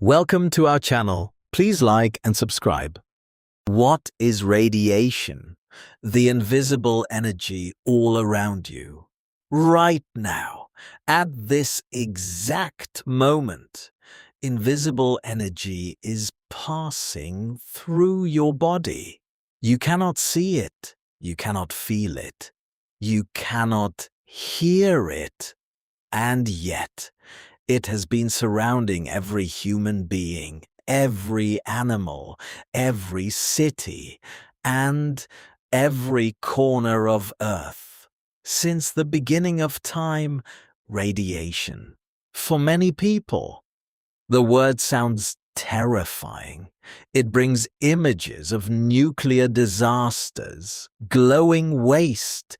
Welcome to our channel. Please like and subscribe. What is radiation? The invisible energy all around you. Right now, at this exact moment, invisible energy is passing through your body. You cannot see it. You cannot feel it. You cannot hear it. And yet, it has been surrounding every human being, every animal, every city, and every corner of Earth. Since the beginning of time, radiation. For many people, the word sounds terrifying. It brings images of nuclear disasters, glowing waste,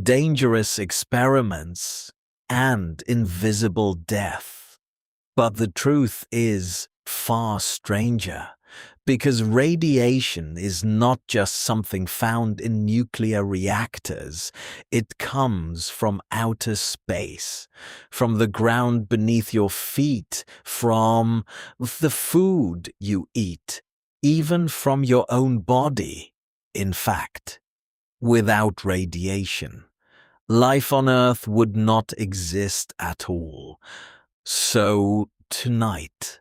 dangerous experiments, and invisible death. But the truth is far stranger, because radiation is not just something found in nuclear reactors. It comes from outer space, from the ground beneath your feet, from the food you eat, even from your own body. In fact, without radiation, life on Earth would not exist at all. So tonight,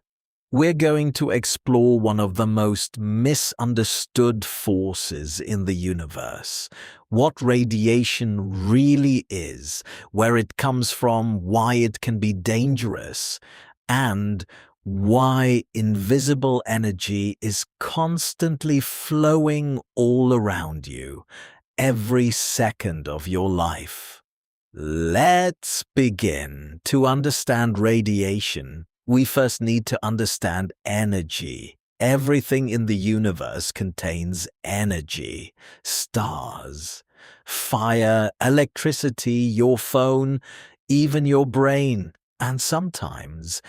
we're going to explore one of the most misunderstood forces in the universe. What radiation really is, where it comes from, why it can be dangerous, and why invisible energy is constantly flowing all around you, every second of your life. Let's begin. To understand radiation, we first need to understand energy. Everything in the universe contains energy. Stars, fire, electricity, your phone, even your brain. And sometimes,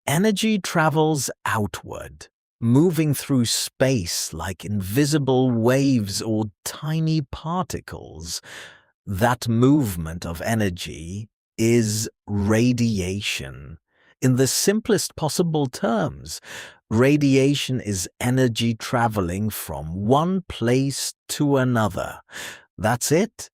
energy travels outward, moving through space like invisible waves or tiny particles. That movement of energy is radiation. In the simplest possible terms, radiation is energy traveling from one place to another. That's it.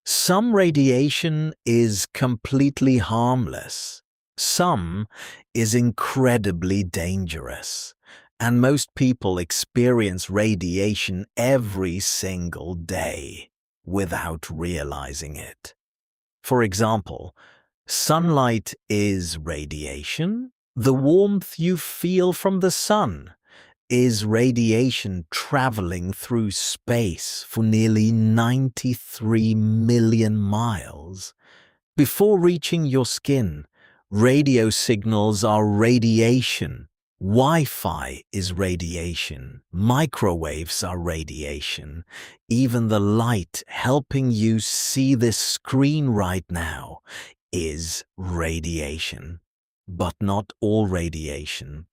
Some radiation is completely harmless. Some is incredibly dangerous. And most people experience radiation every single day without realizing it. For example, sunlight is radiation. The warmth you feel from the sun is radiation traveling through space for nearly 93 million miles. Before reaching your skin, radio signals are radiation. Wi-Fi is radiation. Microwaves are radiation. Even the light helping you see this screen right now is radiation. But not all radiation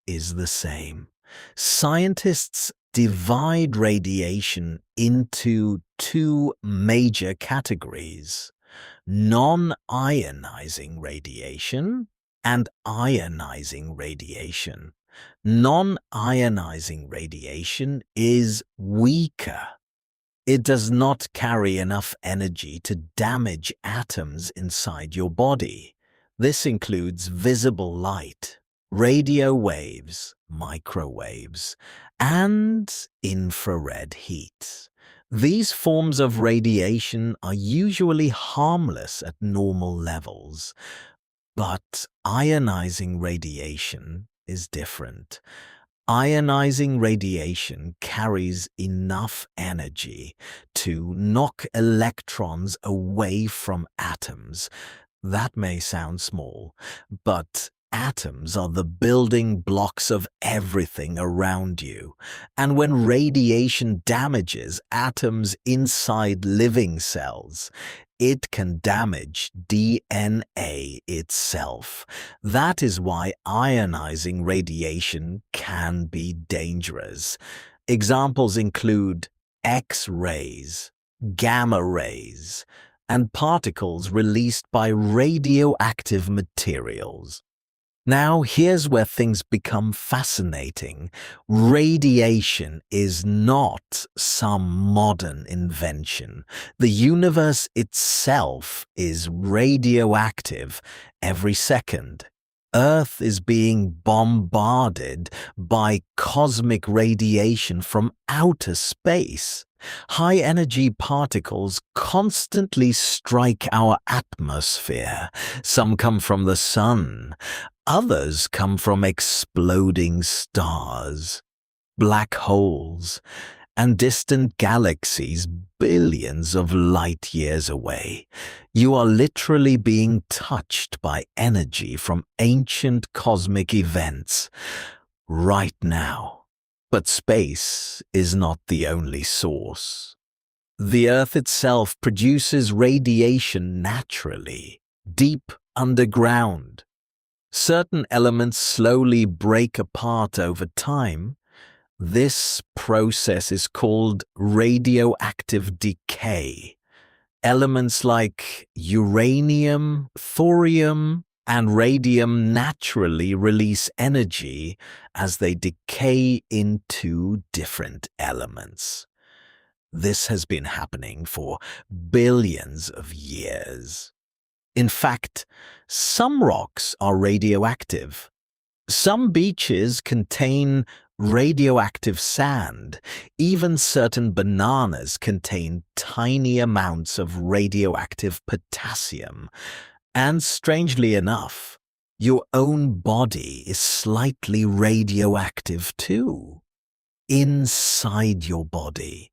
is the same. Scientists divide radiation into two major categories: non-ionizing radiation and ionizing radiation. Non-ionizing radiation is weaker. It does not carry enough energy to damage atoms inside your body. This includes visible light, radio waves, microwaves, and infrared heat. These forms of radiation are usually harmless at normal levels, but ionizing radiation is different. Ionizing radiation carries enough energy to knock electrons away from atoms. That may sound small, but atoms are the building blocks of everything around you. And when radiation damages atoms inside living cells, it can damage DNA itself. That is why ionizing radiation can be dangerous. Examples include X-rays, gamma rays, and particles released by radioactive materials. Now, here's where things become fascinating. Radiation is not some modern invention. The universe itself is radioactive every second. Earth is being bombarded by cosmic radiation from outer space. High-energy particles constantly strike our atmosphere. Some come from the sun. Others come from exploding stars, black holes, and distant galaxies billions of light years away. You are literally being touched by energy from ancient cosmic events right now. But space is not the only source. The Earth itself produces radiation naturally, deep underground. Certain elements slowly break apart over time. This process is called radioactive decay. Elements like uranium, thorium, and radium naturally release energy as they decay into different elements. This has been happening for billions of years. In fact, some rocks are radioactive. Some beaches contain radioactive sand. Even certain bananas contain tiny amounts of radioactive potassium. And strangely enough, your own body is slightly radioactive too. Inside your body,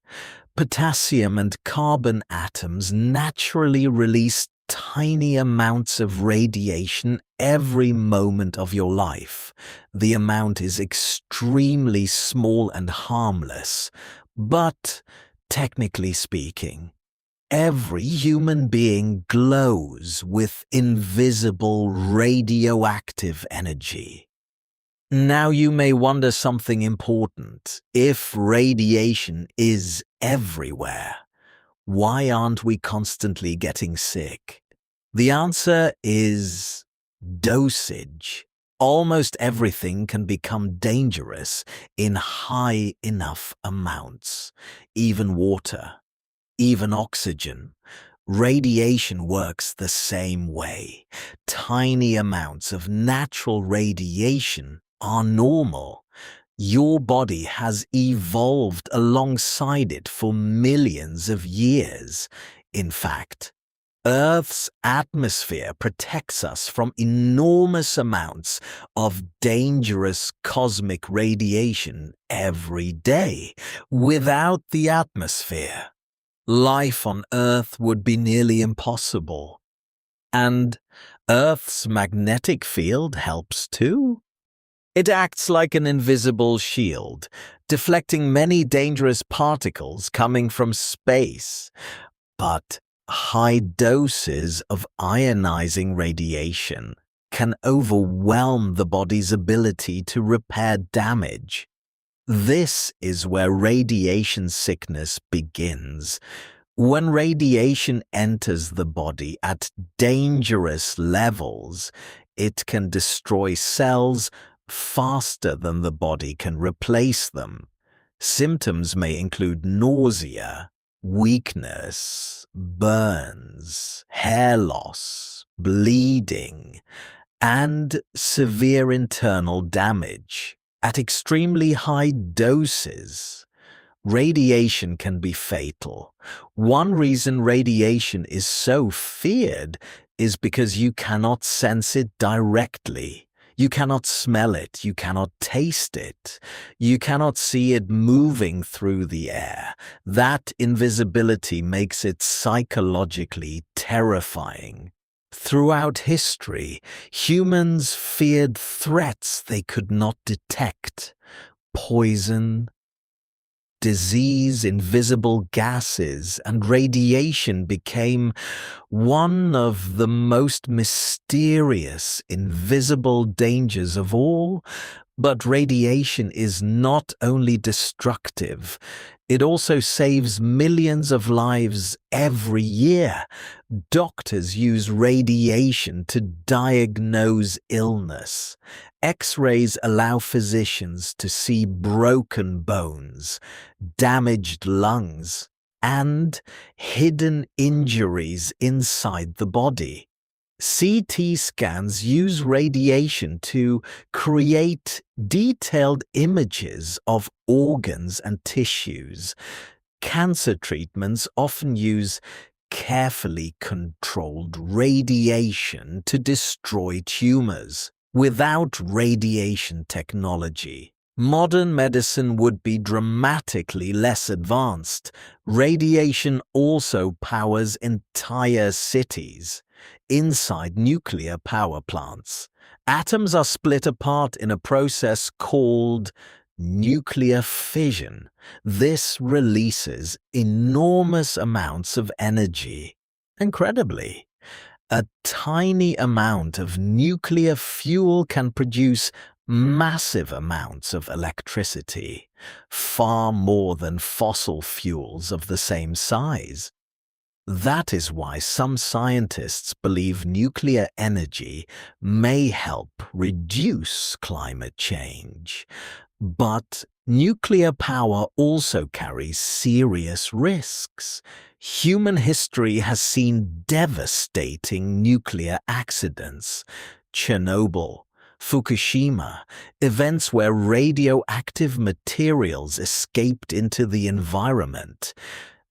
potassium and carbon atoms naturally release tiny amounts of radiation every moment of your life. The amount is extremely small and harmless, but technically speaking, every human being glows with invisible radioactive energy. Now you may wonder something important. If radiation is everywhere, why aren't we constantly getting sick? The answer is dosage. Almost everything can become dangerous in high enough amounts. Even water, even oxygen. Radiation works the same way. Tiny amounts of natural radiation are normal. Your body has evolved alongside it for millions of years. In fact, Earth's atmosphere protects us from enormous amounts of dangerous cosmic radiation every day. Without the atmosphere, life on Earth would be nearly impossible. And Earth's magnetic field helps too. It acts like an invisible shield, deflecting many dangerous particles coming from space. But high doses of ionizing radiation can overwhelm the body's ability to repair damage. This is where radiation sickness begins. When radiation enters the body at dangerous levels, it can destroy cells faster than the body can replace them. Symptoms may include nausea, weakness, burns, hair loss, bleeding, and severe internal damage. At extremely high doses, radiation can be fatal. One reason radiation is so feared is because you cannot sense it directly. You cannot smell it, you cannot taste it, you cannot see it moving through the air. That invisibility makes it psychologically terrifying. Throughout history, humans feared threats they could not detect. Poison, disease, invisible gases, and radiation became one of the most mysterious, invisible dangers of all. But radiation is not only destructive, it also saves millions of lives every year. Doctors use radiation to diagnose illness. X-rays allow physicians to see broken bones, damaged lungs, and hidden injuries inside the body. CT scans use radiation to create detailed images of organs and tissues. Cancer treatments often use carefully controlled radiation to destroy tumors. Without radiation technology, modern medicine would be dramatically less advanced. Radiation also powers entire cities. Inside nuclear power plants, atoms are split apart in a process called nuclear fission. This releases enormous amounts of energy. Incredibly, a tiny amount of nuclear fuel can produce massive amounts of electricity, far more than fossil fuels of the same size. That is why some scientists believe nuclear energy may help reduce climate change. But nuclear power also carries serious risks. Human history has seen devastating nuclear accidents. Chernobyl, Fukushima, events where radioactive materials escaped into the environment.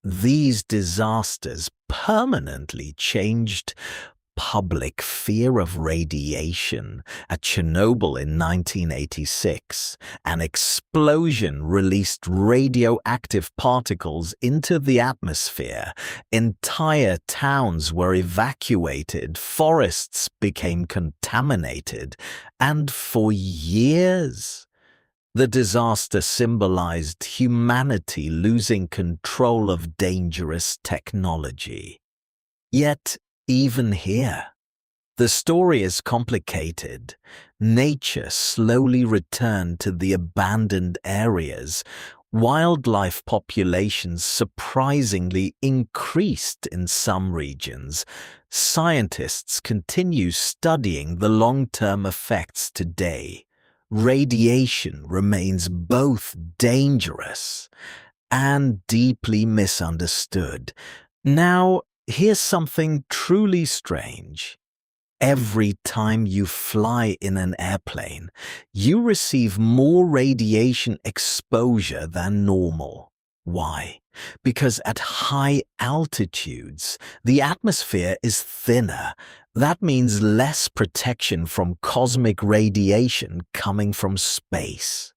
These disasters permanently changed public fear of radiation. At Chernobyl in 1986, an explosion released radioactive particles into the atmosphere. Entire towns were evacuated, forests became contaminated, and for years, the disaster symbolized humanity losing control of dangerous technology. Yet, even here, the story is complicated. Nature slowly returned to the abandoned areas. Wildlife populations surprisingly increased in some regions. Scientists continue studying the long-term effects today. Radiation remains both dangerous and deeply misunderstood. Now, here's something truly strange. Every time you fly in an airplane, you receive more radiation exposure than normal. Why? Because at high altitudes, the atmosphere is thinner. That means less protection from cosmic radiation coming from space.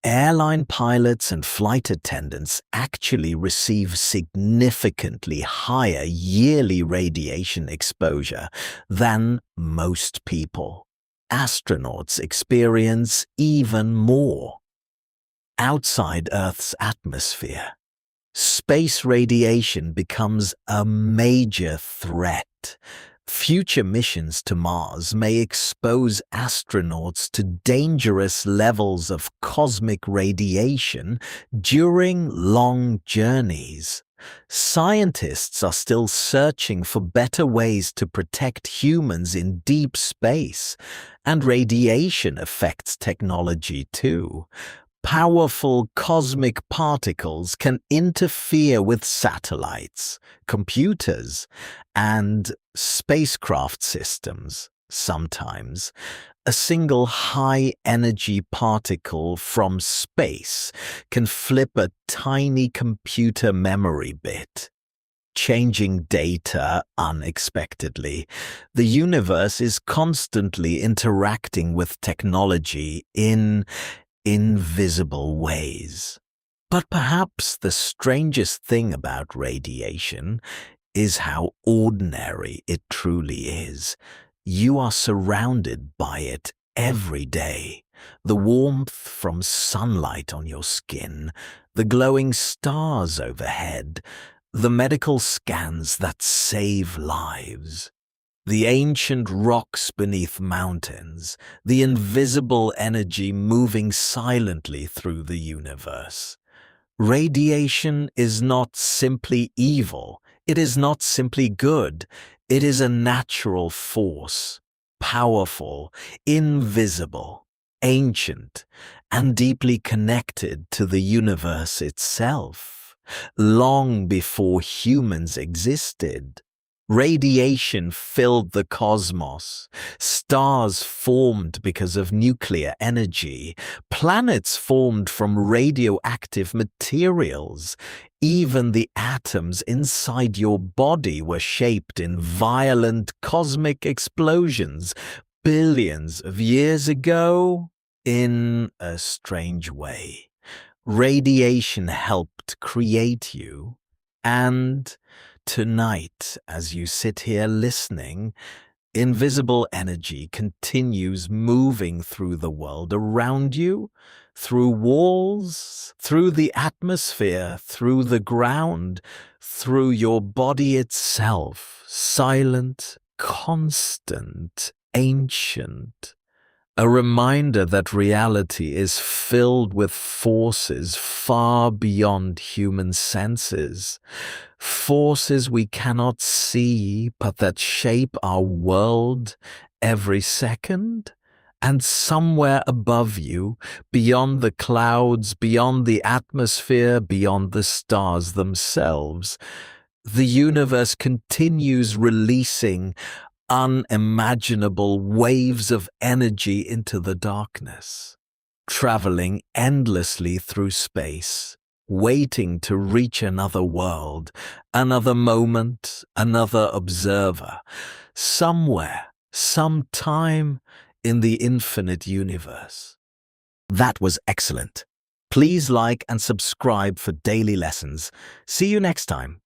Airline pilots and flight attendants actually receive significantly higher yearly radiation exposure than most people. Astronauts experience even more. Outside Earth's atmosphere, space radiation becomes a major threat. Future missions to Mars may expose astronauts to dangerous levels of cosmic radiation during long journeys. Scientists are still searching for better ways to protect humans in deep space, and radiation affects technology too. Powerful cosmic particles can interfere with satellites, computers, and spacecraft systems. Sometimes, a single high-energy particle from space can flip a tiny computer memory bit, changing data unexpectedly. The universe is constantly interacting with technology in invisible ways. But perhaps the strangest thing about radiation is how ordinary it truly is. You are surrounded by it every day. The warmth from sunlight on your skin, the glowing stars overhead, the medical scans that save lives. The ancient rocks beneath mountains, the invisible energy moving silently through the universe. Radiation is not simply evil, it is not simply good, it is a natural force, powerful, invisible, ancient, and deeply connected to the universe itself, long before humans existed. Radiation filled the cosmos. Stars formed because of nuclear energy. Planets formed from radioactive materials. Even the atoms inside your body were shaped in violent cosmic explosions billions of years ago. In a strange way, radiation helped create you, and tonight, as you sit here listening, invisible energy continues moving through the world around you, through walls, through the atmosphere, through the ground, through your body itself, silent, constant, ancient. A reminder that reality is filled with forces far beyond human senses, forces we cannot see but that shape our world every second. And somewhere above you, beyond the clouds, beyond the atmosphere, beyond the stars themselves, the universe continues releasing unimaginable waves of energy into the darkness, traveling endlessly through space, waiting to reach another world, another moment, another observer, somewhere, sometime in the infinite universe. That was excellent. Please like and subscribe for daily lessons. See you next time.